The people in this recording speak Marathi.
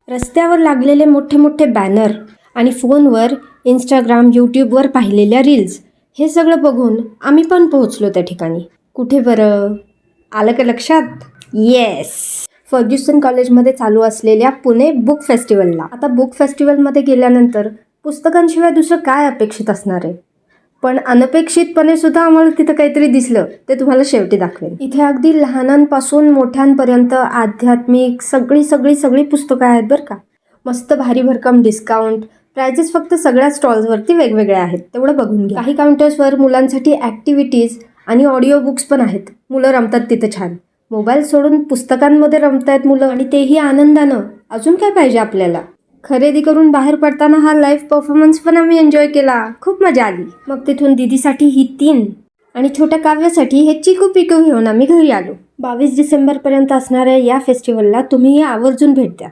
रस्त्यावर लागलेले मोठे मोठे बॅनर आणि फोनवर इंस्टाग्राम यूट्यूबवर पाहिलेल्या रील्स हे सगळं बघून आम्ही पण पोहोचलो त्या ठिकाणी. कुठे बरं? आलं का लक्षात? येस, फर्ग्युसन कॉलेजमध्ये चालू असलेल्या पुणे बुक फेस्टिवलला. आता बुक फेस्टिवलमध्ये गेल्यानंतर पुस्तकांशिवाय दुसरं काय अपेक्षित असणार आहे, पण अनपेक्षितपणे सुद्धा आम्हाला तिथं काहीतरी दिसलं, ते तुम्हाला शेवटी दाखवेन. इथे अगदी लहानांपासून मोठ्यांपर्यंत आध्यात्मिक सगळी सगळी सगळी पुस्तकं आहेत बरं का. मस्त भारी भरकम डिस्काउंट, प्राइजेस फक्त सगळ्या स्टॉल्सवरती वेगवेगळे आहेत, तेवढं बघून घ्या. काही काउंटर्सवर मुलांसाठी ॲक्टिव्हिटीज आणि ऑडिओ बुक्स पण आहेत. मुलं रमतात तिथे छान. मोबाईल सोडून पुस्तकांमध्ये रमतायत मुलं, आणि तेही आनंदानं. अजून काय पाहिजे आपल्याला? खरेदी करून बाहेर पडताना हा लाईव्ह परफॉर्मन्स पण आम्ही एन्जॉय केला. खूप मजा आली. मग तिथून दीदीसाठी ही 3 आणि छोट्या काव्यासाठी हे चिकू पिकू घेऊन आम्ही घरी आलो. 22 डिसेंबरपर्यंत असणाऱ्या या फेस्टिवलला तुम्हीही आवर्जून भेट द्या.